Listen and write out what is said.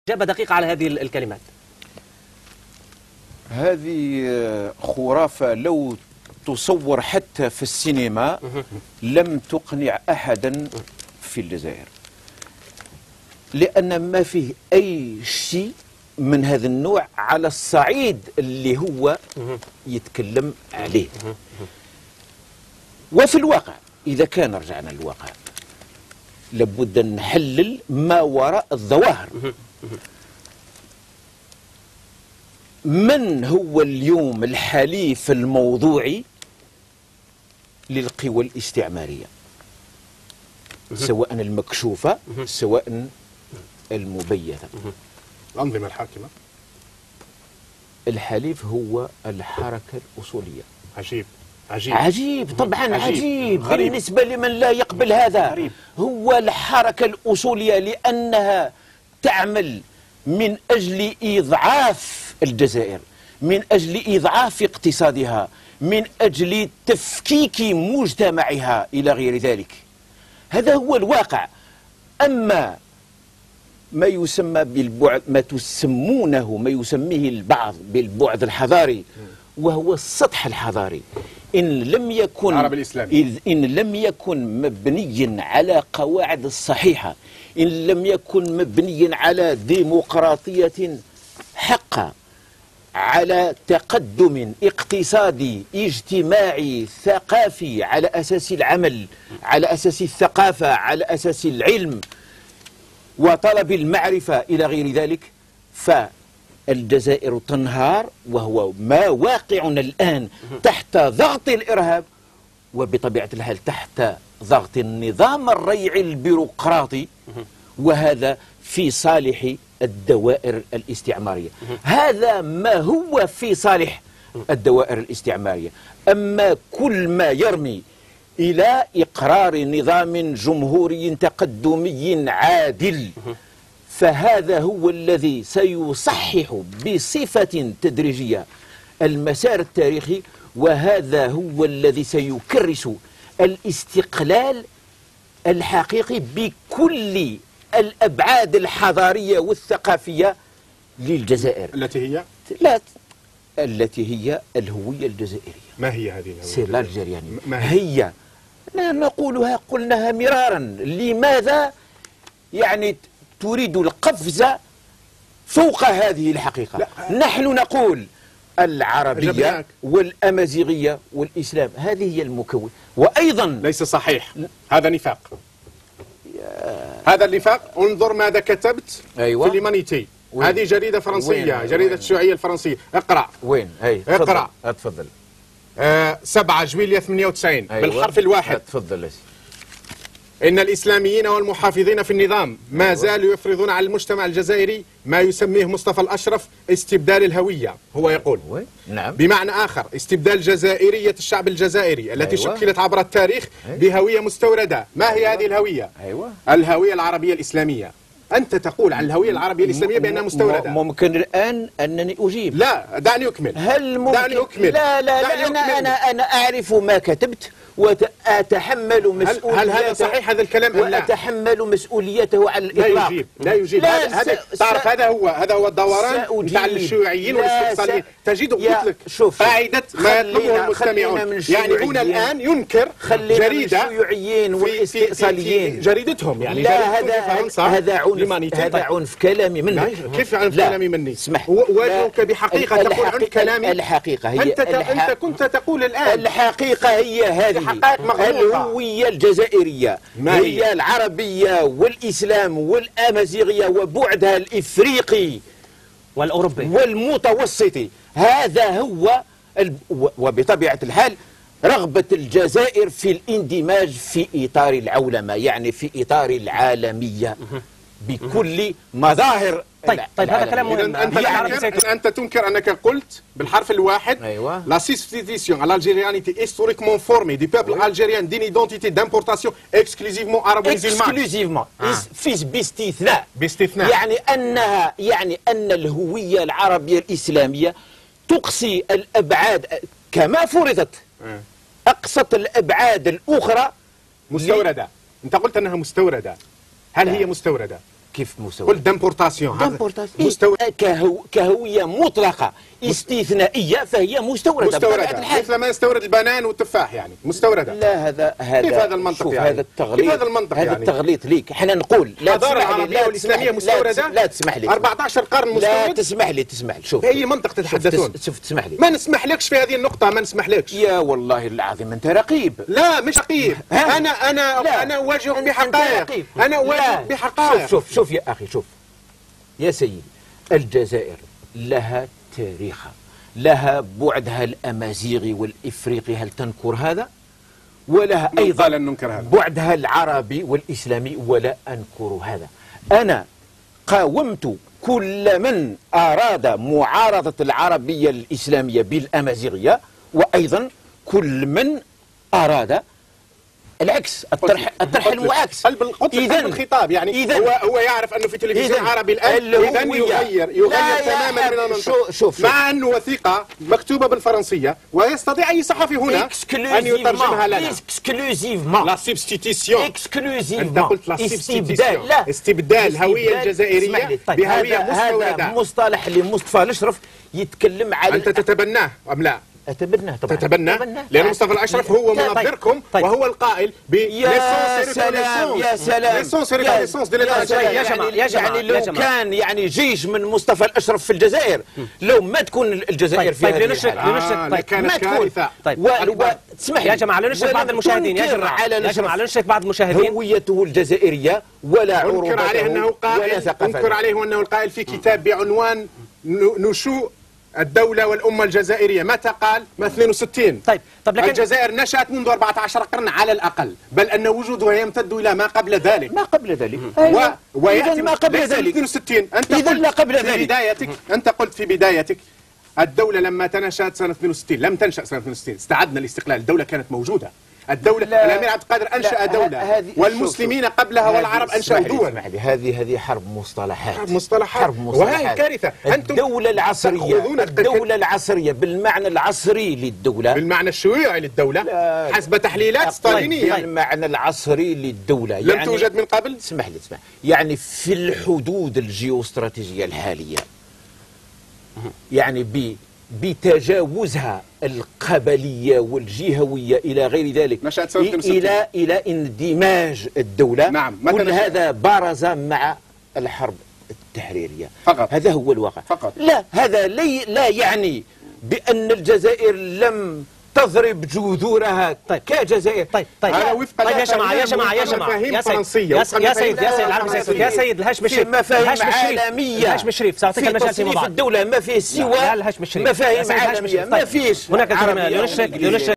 إجابة دقيقة على هذه الكلمات. هذه خرافة لو تصور حتى في السينما لم تقنع أحدا في الجزائر، لأن ما فيه أي شيء من هذا النوع على الصعيد اللي هو يتكلم عليه. وفي الواقع إذا كان رجعنا للواقع لابد أن نحلل ما وراء الظواهر. من هو اليوم الحليف الموضوعي للقوى الاستعمارية، سواء المكشوفة سواء المبيتة؟ الأنظمة الحاكمة. الحليف هو الحركة الأصولية. عجيب عجيب طبعا، عجيب غريب. بالنسبة لمن لا يقبل هذا. غريب. هو الحركة الأصولية لأنها تعمل من أجل إضعاف الجزائر، من أجل إضعاف اقتصادها، من أجل تفكيك مجتمعها إلى غير ذلك. هذا هو الواقع. أما ما يسمى بالبعد، ما تسمونه، ما يسميه البعض بالبعد الحضاري، وهو السطح الحضاري، إن لم يكن العرب الإسلامي، إن لم يكن مبنيا على قواعد الصحيحة، إن لم يكن مبنيا على ديمقراطية حقة، على تقدم اقتصادي اجتماعي ثقافي، على أساس العمل، على أساس الثقافة، على أساس العلم وطلب المعرفة إلى غير ذلك، فالجزائر تنهار، وهو ما واقعنا الآن تحت ضغط الإرهاب، وبطبيعة الحال تحت ضغط النظام الريعي البيروقراطي، وهذا في صالح الدوائر الاستعمارية. هذا ما هو في صالح الدوائر الاستعمارية. أما كل ما يرمي إلى إقرار نظام جمهوري تقدمي عادل، فهذا هو الذي سيصحح بصفة تدريجية المسار التاريخي، وهذا هو الذي سيكرس الاستقلال الحقيقي بكل الأبعاد الحضارية والثقافية للجزائر، التي هي الهوية الجزائرية. ما هي هذه الهوية؟ سي الجزائرية هي نقولها، قلناها مرارا. لماذا يعني تريد القفز فوق هذه الحقيقة؟ لا. نحن نقول العربية والأمازيغية والإسلام، هذه هي المكون. وأيضا ليس صحيح، هذا نفاق. هذا النفاق. انظر ماذا كتبت. أيوة. في اليمانيتي. هذه جريدة فرنسية، جريدة الشيوعية الفرنسية. اقرأ. وين؟ اقرأ. تفضل. 7 جويلية 98. أيوة. بالحرف الواحد. تفضل. إن الإسلاميين والمحافظين في النظام ما زالوا يفرضون على المجتمع الجزائري ما يسميه مصطفى الأشرف استبدال الهوية. هو يقول نعم. بمعنى آخر استبدال جزائرية الشعب الجزائري التي شكلت عبر التاريخ بهوية مستوردة. ما هي هذه الهوية؟ الهوية العربية الإسلامية. أنت تقول عن الهوية العربية الإسلامية بأنها مستوردة. ممكن الآن أنني أجيب. لا، دعني أكمل. هل ممكن؟ دعني أكمل. لا، أنا أعرف ما كتبت وأتحمل مسؤوليته. هل هذا صحيح هذا الكلام أم لا؟ وأتحمل مسؤوليته على الإطلاق. لا يجيب. تعرف هذا هو الدوران بتاع الشيوعيين والاستقصاليين. تجد قلت لك قاعدة ما يطلبه المستمعون. يعني هنا الآن ينكر جريدة الشيوعيين والاستقصاليين جريدتهم، يعني هذا عنف كلامي منك. كيف عنف كلامي مني؟ اسمح. واجهك بحقيقة تقول عنف كلامي. الحقيقة هي أنت كنت تقول الآن الحقيقة هي هذه. الهوية الجزائرية هي العربية والإسلام والأمازيغية وبعدها الإفريقي والأوروبي والمتوسطي. هذا هو وبطبيعة الحال رغبة الجزائر في الاندماج في إطار العولمة، يعني في إطار العالمية بكل مظاهر. طيب هذا كلام مهم. أنت تنكر أنك قلت بالحرف الواحد لا substitution à l'algérianité historiquement formée du peuple algérien d'une identité d'importation exclusivement arabo-musulmane. باستثناء. يعني أن الهوية العربية الإسلامية تقصي الأبعاد كما فرضت، أقصت الأبعاد الأخرى مستوردة. أنت قلت أنها مستوردة. هل هي مستوردة؟ كيف مستورد؟ قلت دامبورتاسيون. مستورد كهوية مطلقة استثنائية فهي مستوردة. مثل ما يستورد البنان والتفاح يعني مستوردة. لا هذا كيف هذا المنطق شوف يعني؟ هذا التغليط، كيف هذا المنطق هذا يعني؟ التغليط ليك. احنا نقول لا الحضارة العربية والإسلامية مستوردة. لا تسمح لي 14 قرن مستورد. لا تسمح لي شوف بأي منطق تتحدثون؟ شوف تسمح لي ما نسمحلكش في هذه النقطة، ما نسمحلكش. يا والله العظيم أنت رقيب. لا مش رقيب، أنا أواجهك بحقائق. أنا أواجهك بحقائق. شوف يا أخي، شوف يا سيدي، الجزائر لها تاريخها، لها بعدها الأمازيغي والإفريقي، هل تنكر هذا؟ ولها أيضا بعدها العربي والإسلامي، ولا أنكر هذا. أنا قاومت كل من أراد معارضة العربية الإسلامية بالأمازيغية، وأيضا كل من أراد العكس، الطرح المعاكس. إذا الخطاب يعني هو يعرف أنه في تلفزيون عربي الآن إذا يغير تماما من المنطق، مع أنه وثيقة مكتوبة بالفرنسية ويستطيع أي صحفي هنا أن يترجمها لنا. لا سبستيتيسيون. أنت قلت لا سبستيتيسيون، استبدال الهوية الجزائرية بهوية مستوردة. هذا مصطلح لمصطفى الأشرف يتكلم على. أنت تتبناه أم لا؟ أتبناه طبعا. تتبناه لأن مصطفى الأشرف هو منظركم وهو القائل يا سلام يا سلام يعني لو كان يعني جيش من مصطفى الأشرف في الجزائر لو ما تكون الجزائر في هذه الحالة كانت كارثة. تسمح يا جماعة لنشرك بعض المشاهدين، يا جماعة لنشرك بعض المشاهدين هويته الجزائرية ولا عروبته أنكر عليه أنه قائل، أنكر عليه أنه القائل في كتاب بعنوان نشوء الدولة والأمة الجزائرية. متى قال؟ ما 62. طيب لكن الجزائر نشأت منذ 14 قرن على الأقل، بل أن وجودها يمتد إلى ما قبل ذلك. ويأتي ما قبل ذلك 62. أنت قلت في بدايتك الدولة لما تنشأت سنة 62 لم تنشأ سنة 62، استعدنا الاستقلال، الدولة كانت موجودة. الدولة الأمير عبد القادر أنشأ دولة والمسلمين قبلها والعرب أنشأوا دول. هذه حرب مصطلحات. وهي كارثة. الدولة العصرية بالمعنى العصري للدولة، بالمعنى الشيوعي للدولة حسب تحليلات ستالينية. بالمعنى العصري للدولة لم توجد من قبل. اسمح لي يعني في الحدود الجيوستراتيجية الحالية، يعني بتجاوزها القبلية والجهوية إلى غير ذلك، إلى اندماج الدولة. نعم. كل هذا بارز مع الحرب التحريرية فقط. هذا هو الواقع فقط. لا، هذا لا يعني بأن الجزائر لم تضرب جذورها كجزائر. طيب يا جماعة يا سيد الهاشم الشريف، مفاهيم عالمية. الهاشم الشريف سأعطيك المجال في الدولة ما فيه سوى مفاهيم عالمية، ما فيش هناك كلمة